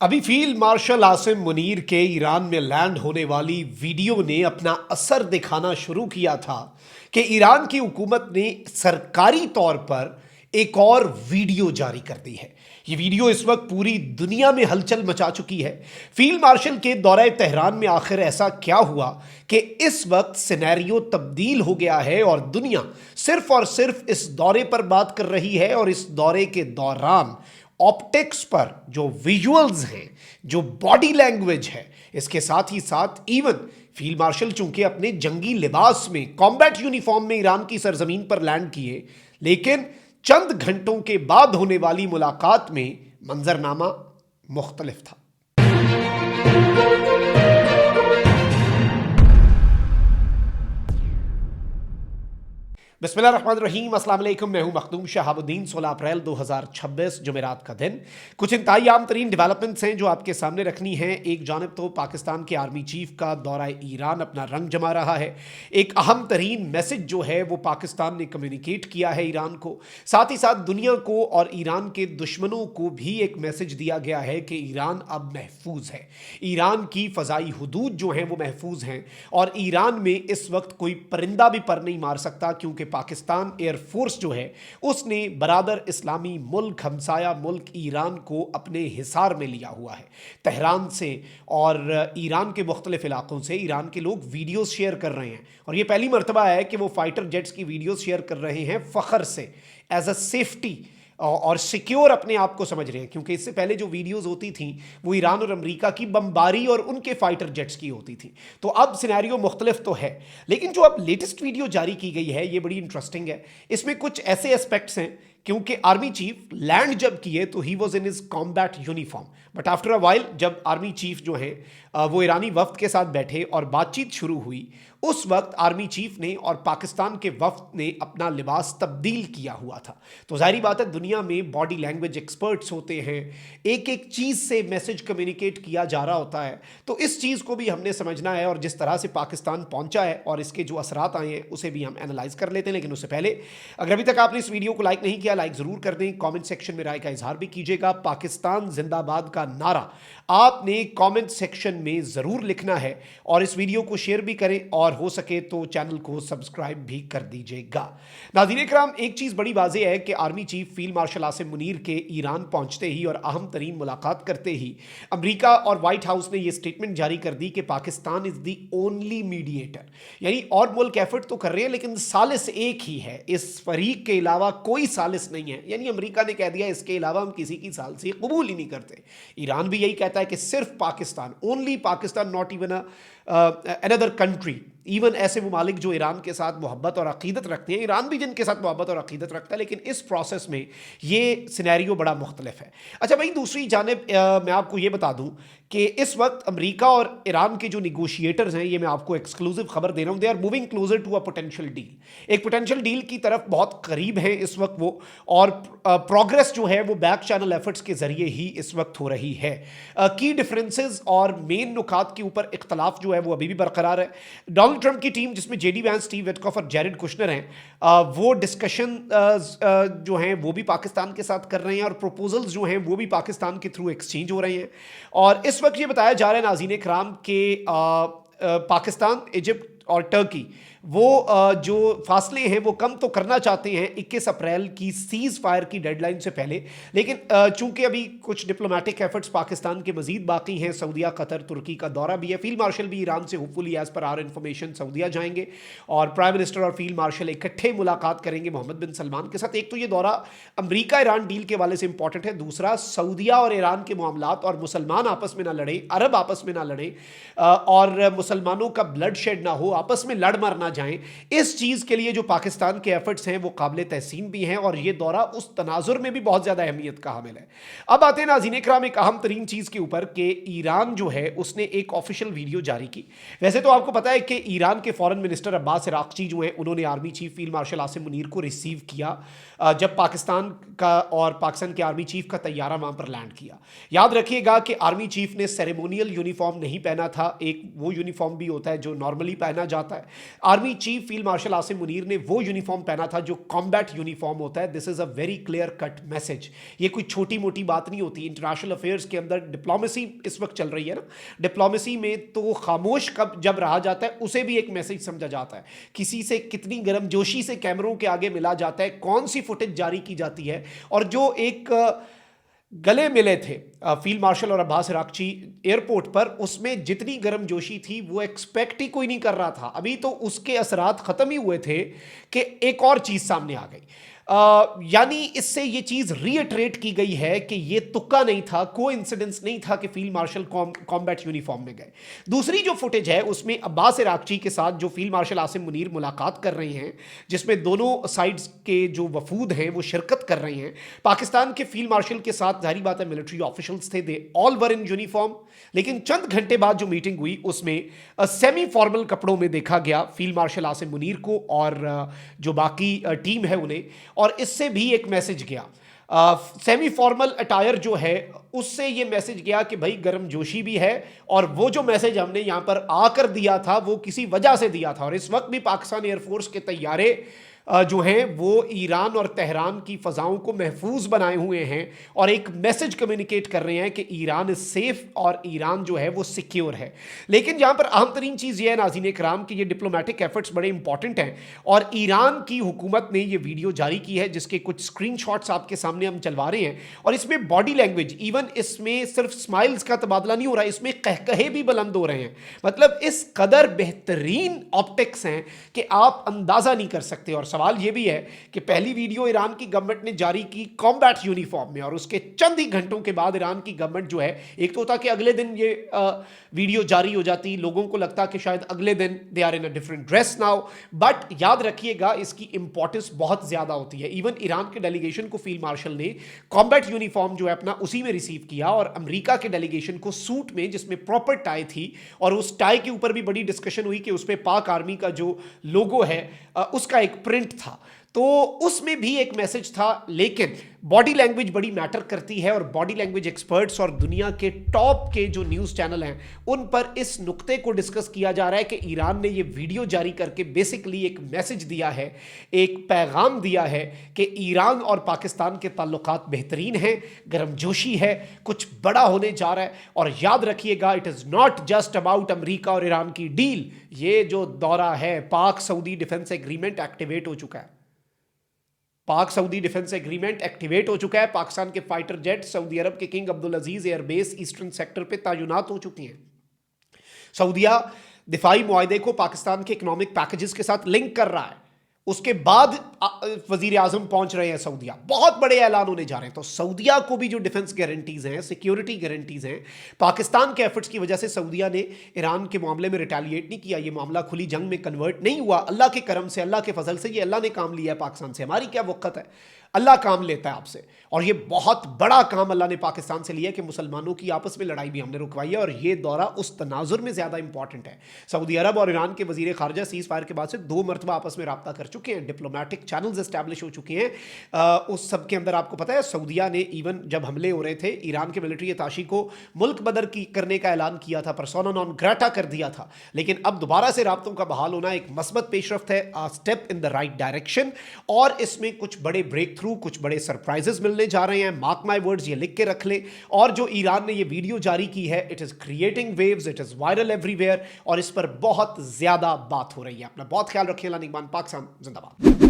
अभी field marshal Asim Munir के Iran में लैंड होने वाली वीडियो ने अपना असर दिखाना शुरू किया था कि ईरान की हुकूमत ने सरकारी तौर पर एक और वीडियो जारी कर दी है। ये वीडियो इस वक्त पूरी दुनिया में हलचल मचा चुकी है। फील्ड मार्शल के दौरे तेहरान में आखिर ऐसा क्या हुआ कि इस वक्त सिनेरियो तब्दील हो गया है और दुनिया सिर्फ और सिर्फ इस दौरे पर बात कर रही है। और इस दौरे के दौरान ऑप्टिक्स पर जो विजुअल्स हैं, जो बॉडी लैंग्वेज है, इसके साथ ही साथ इवन फील्ड मार्शल चूंकि अपने जंगी लिबास में, कॉम्बैट यूनिफॉर्म में ईरान की सरजमीन पर लैंड किए, लेकिन चंद घंटों के बाद होने वाली मुलाकात में मंजरनामा मुख्तलिफ था। बिस्मिल्लाहिर्रहमानिर्रहीम, अस्सलाम वालेकुम। मैं हूं मखदूम शहाबुद्दीन। 16 अप्रैल 2026 जुमेरात का दिन। कुछ इंतहाई आम तरीन डेवलपमेंट्स हैं जो आपके सामने रखनी है। एक जानब तो पाकिस्तान के आर्मी चीफ का दौरा ईरान अपना रंग जमा रहा है। एक अहम तरीन मैसेज जो है वो पाकिस्तान ने कम्युनिकेट किया है ईरान को, साथ ही साथ दुनिया को और ईरान के दुश्मनों को भी एक मैसेज दिया गया है कि ईरान अब महफूज है, ईरान की फ़ज़ाई हुदूद जो हैं वो महफूज हैं और ईरान में इस वक्त कोई परिंदा भी पर नहीं मार सकता, क्योंकि पाकिस्तान एयरफोर्स जो है उसने बरादर इस्लामी मुल्क, हमसाया मुल्क ईरान को अपने हिसार में लिया हुआ है। तेहरान से और ईरान के मुख्तलिफ इलाकों से ईरान के लोग वीडियोस शेयर कर रहे हैं और ये पहली मरतबा है कि वो फाइटर जेट्स की वीडियोस शेयर कर रहे हैं फ़ख्र से, एज अ सेफ्टी और सिक्योर अपने आप को समझ रहे हैं। क्योंकि इससे पहले जो वीडियोस होती थी वो ईरान और अमेरिका की बमबारी और उनके फाइटर जेट्स की होती थी। तो अब सिनेरियो मुख्तलिफ तो है, लेकिन जो अब लेटेस्ट वीडियो जारी की गई है ये बड़ी इंटरेस्टिंग है। इसमें कुछ ऐसे एस्पेक्ट्स हैं, क्योंकि आर्मी चीफ लैंड जब किए तो he was in his combat uniform, but after a while जब आर्मी चीफ जो है वो ईरानी वफ्द के साथ बैठे और बातचीत शुरू हुई, उस वक्त आर्मी चीफ ने और पाकिस्तान के वफ्द ने अपना लिबास तब्दील किया हुआ था। तो जाहिर बात है दुनिया में बॉडी लैंग्वेज एक्सपर्ट्स होते हैं, एक एक चीज़ से मैसेज कम्युनिकेट किया जा रहा होता है। तो इस चीज़ को भी हमने समझना है और जिस तरह से पाकिस्तान पहुंचा है और इसके जो असरात आए हैं उसे भी हम एनालाइज कर लेते हैं। लेकिन उससे पहले अगर अभी तक आपने इस वीडियो को लाइक नहीं किया, लाइक ज़रूर कर दें। कॉमेंट सेक्शन में राय का इजहार भी कीजिएगा। पाकिस्तान जिंदाबाद का नारा आपने कमेंट सेक्शन में ज़रूर लिखना है और इस वीडियो को शेयर भी करें और हो सके तो चैनल को सब्सक्राइब भी कर दीजिएगा। नाज़रीन इकराम, एक चीज़ बड़ी वाज़ेह है कि army chief field marshal Asim Munir के ईरान पहुंचते ही और अहम तरीन मुलाकात करते ही अमेरिका और वाइट हाउस ने यह स्टेटमेंट जारी कर दी कि Pakistan is the only mediator, यानी और मुल्क एफर्ट तो कर रहे हैं लेकिन सालिस एक ही है, इस फरीक के अलावा कोई सालिस नहीं है। यानी अमेरिका ने कह दिया इसके अलावा हम किसी की सालिसी कबूल ही नहीं करते। ईरान भी यही कहता है कि सिर्फ Pakistan, only Pakistan, not even another country. Even ऐसे ममालिक जो ईरान के साथ मोहब्बत और अकीदत रखते हैं, ईरान भी जिनके साथ मोहब्बत और अकीदत रखता है, लेकिन इस प्रोसेस में ये सिनेरियो बड़ा मुख्तलिफ है। अच्छा भाई, दूसरी जानिब मैं आपको ये बता दूं कि इस वक्त अमेरिका और ईरान के जो निगोशिएटर्स हैं, ये मैं आपको एक्सक्लूसिव खबर दे रहा हूं, they are moving closer to a potential deal. एक पोटेंशियल डील की तरफ बहुत करीब है इस वक्त वो, और प्रोग्रेस जो है वो बैक चैनल एफर्ट्स के जरिए ही इस वक्त हो रही है। की डिफरेंसेस और मेन नुकात के ऊपर इख्तलाफ जो है वो अभी भी बरकरार है। डोनाल्ड ट्रंप की टीम, जिसमें जेडी वैंस, स्टीव विटकॉफ और जेरेड कुशनर हैं, वो डिस्कशन जो हैं वो भी पाकिस्तान के साथ कर रहे हैं और प्रपोजल्स जो हैं वो भी पाकिस्तान के थ्रू एक्सचेंज हो रहे हैं। और इस वक्त ये बताया जा रहा है नाज़रीन इकराम के पाकिस्तान, इजिप्ट और टर्की वो जो फासले हैं वो कम तो करना चाहते हैं 21 अप्रैल की सीज़ फायर की डेडलाइन से पहले, लेकिन चूंकि अभी कुछ डिप्लोमेटिक एफर्ट्स पाकिस्तान के मजीद बाकी हैं, सऊदीया, कतर, तुर्की का दौरा भी है। फील्ड मार्शल भी ईरान से hopefully as per our information सऊदीया जाएंगे और प्राइम मिनिस्टर और फील्ड मार्शल इकट्ठे मुलाकात करेंगे मोहम्मद बिन सलमान के साथ। एक तो ये दौरा अमरीका ईरान डील के वाले से इंपॉर्टेंट है, दूसरा सऊदीया और ईरान के मामलात और मुसलमान आपस में ना लड़े, अरब आपस में ना लड़े और मुसलमानों का ब्लड शेड ना हो, आपस में लड़ मरना जाएं, इस चीज के लिए जो पाकिस्तान के एफर्ट्स हैं वो काबिल तहसीन भी हैं और ये दौरा उस तनाजुर में भी बहुत ज्यादा अहमियत का हामिल है। अब आते हैं नाज़रीन इकराम एक अहम तरीन चीज के ऊपर कि ईरान जो है उसने एक ऑफिशियल वीडियो जारी की। वैसे तो आपको पता है कि ईरान के फॉरेन मिनिस्टर अब्बास इराक्ची जो है उन्होंने army chief field marshal Asim Munir को रिसीव किया जब पाकिस्तान का और पाकिस्तान के आर्मी चीफ का तैयारा वहां पर लैंड किया। याद रखिएगा कि आर्मी चीफ ने सेरेमोनियल यूनिफॉर्म नहीं पहना था, एक वो यूनिफॉर्म भी होता है जो नॉर्मली पहना पहना जाता है। Army chief field marshal Asim Munir ने वो यूनिफॉर्म पहना था जो कॉम्बैट यूनिफॉर्म होता है। This is a very clear cut message. ये कोई छोटी मोटी बात नहीं होती। इंटरनेशनल अफेयर्स के अंदर डिप्लोमेसी इस वक्त चल रही है ना, डिप्लोमेसी में तो खामोश कब जब रहा जाता है उसे भी एक मैसेज समझा जाता है। किसी से कितनी गर्मजोशी से कैमरों के आगे मिला जाता है, कौन सी फुटेज जारी की जाती है, और जो एक गले मिले थे फील्ड मार्शल और अब्बास इराक्ची एयरपोर्ट पर, उसमें जितनी गर्मजोशी थी वो एक्सपेक्ट ही कोई नहीं कर रहा था। अभी तो उसके असरात खत्म ही हुए थे कि एक और चीज सामने आ गई। यानी इससे ये चीज रीइटरेट की गई है कि ये तुक्का नहीं था, कोइंसिडेंस नहीं था कि फील्ड मार्शल कॉम्बैट यूनिफॉर्म में गए। दूसरी जो फुटेज है उसमें अब्बास इराक्ची के साथ जो फील्ड मार्शल आसिम मुनीर मुलाकात कर रहे हैं, जिसमें दोनों साइड्स के जो वफूद हैं वो शिरकत कर रहे हैं। पाकिस्तान के फील्ड मार्शल के साथ जाहिर बात है मिलिट्री ऑफिशियल्स थे, they all were in uniform. लेकिन चंद घंटे बाद जो मीटिंग हुई उसमें सेमी फॉर्मल कपड़ों में देखा गया फील्ड मार्शल आसिम मुनीर को और जो बाकी टीम है उन्हें, और इससे भी एक मैसेज गया। सेमी फॉर्मल अटायर जो है उससे ये मैसेज गया कि भाई गर्मजोशी भी है, और वो जो मैसेज हमने यहां पर आकर दिया था वो किसी वजह से दिया था। और इस वक्त भी पाकिस्तान एयरफोर्स के तैयारे जो हैं वो ईरान और तेहरान की फ़ज़ाओं को महफूज बनाए हुए हैं और एक मैसेज कम्युनिकेट कर रहे हैं कि ईरान इज सेफ और ईरान जो है वो सिक्योर है। लेकिन यहाँ पर अहम तरीन चीज़ ये है नाज़रीन कराम कि ये डिप्लोमेटिक एफर्ट्स बड़े इंपॉर्टेंट हैं, और ईरान की हुकूमत ने ये वीडियो जारी की है जिसके कुछ स्क्रीनशॉट्स आपके सामने हम चलवा रहे हैं। और इसमें बॉडी लैंग्वेज, इवन इसमें सिर्फ स्माइल्स का तबादला नहीं हो रहा, इसमें कहकहे भी बुलंद हो रहे हैं। मतलब इस कदर बेहतरीन ऑप्टिक्स हैं कि आप अंदाज़ा नहीं कर सकते। और सवाल यह भी है कि पहली वीडियो ईरान की गवर्नमेंट ने जारी की कॉम्बैट यूनिफॉर्म में, और उसके चंद ही घंटों के बाद ईरान की गवर्नमेंट जो है, एक तो था कि अगले दिन ये वीडियो जारी हो जाती, लोगों को लगता कि शायद अगले दिन they are in a different dress now, but याद रखिएगा इसकी इंपॉर्टेंस बहुत ज्यादा होती है। इवन ईरान के डेलीगेशन को फील्ड मार्शल ने कॉम्बैट यूनिफॉर्म जो है अपना उसी में रिसीव किया, और अमेरिका के डेलीगेशन को सूट में जिसमें प्रॉपर टाई थी, और उस टाई के ऊपर भी बड़ी डिस्कशन हुई कि उस पर पाक आर्मी का जो लोगो है उसका एक प्रिंट था, तो उसमें भी एक मैसेज था। लेकिन बॉडी लैंग्वेज बड़ी मैटर करती है, और बॉडी लैंग्वेज एक्सपर्ट्स और दुनिया के टॉप के जो न्यूज़ चैनल हैं उन पर इस नुक्ते को डिस्कस किया जा रहा है कि ईरान ने ये वीडियो जारी करके बेसिकली एक मैसेज दिया है, एक पैगाम दिया है कि ईरान और पाकिस्तान के ताल्लुकात बेहतरीन हैं, गर्मजोशी है, कुछ बड़ा होने जा रहा है। और याद रखिएगा it is not just about America और ईरान की डील। ये जो दौरा है, पाक सऊदी डिफेंस एग्रीमेंट एक्टिवेट हो चुका है। पाक सऊदी डिफेंस एग्रीमेंट एक्टिवेट हो चुका है। पाकिस्तान के फाइटर जेट सऊदी अरब के किंग अब्दुल अजीज एयरबेस ईस्टर्न सेक्टर पे तैनात हो चुकी हैं। सऊदीया दिफाई मुआहदे को पाकिस्तान के इकोनॉमिक पैकेजेस के साथ लिंक कर रहा है। उसके बाद वजीर आजम पहुंच रहे हैं सऊदीया, बहुत बड़े ऐलान होने जा रहे हैं। तो सऊदीया को भी जो डिफेंस गारंटीज हैं, सिक्योरिटी गारंटीज हैं, पाकिस्तान के एफर्ट्स की वजह से सऊदीया ने ईरान के मामले में रिटेलिएट नहीं किया। ये मामला खुली जंग में कन्वर्ट नहीं हुआ। अल्लाह के करम से, अल्लाह के फजल से ये अल्लाह ने काम लिया है पाकिस्तान से। हमारी क्या वक़्त है, अल्लाह काम लेता है आपसे। और ये बहुत बड़ा काम अल्लाह ने पाकिस्तान से लिया कि मुसलमानों की आपस में लड़ाई भी हमने रुकवाई है, और ये दौरा उस तनाजुर में ज़्यादा इंपॉर्टेंट है। सऊदी अरब और ईरान के वजीर खारजा सीज़ फायर के बाद से 2 मरतबा आपस में रब्ता कर चुके हैं, डिप्लोमेटिक चैनल्स एस्टैब्लिश हो चुके हैं। उस सब के अंदर आपको पता है सऊदीया ने इवन जब हमले हो रहे थे ईरान के मिलिट्री अताशी को मुल्क बदर करने का ऐलान किया था, पर्सोना नॉन ग्रेटा कर दिया था। लेकिन अब दोबारा से राब्तों का बहाल होना एक मस्बत पेशरफ्त है, a step in the right direction. और इसमें कुछ बड़े ब्रेक थ्रू, कुछ बड़े सरप्राइजेस मिलने जा रहे हैं। मार्क माय वर्ड्स, ये लिख के रख ले। और जो ईरान ने ये वीडियो जारी की है, it is creating waves, it is viral everywhere, और इस पर बहुत ज्यादा बात हो रही है। अपना बहुत ख्याल रखिए। पाकिस्तान जिंदाबाद।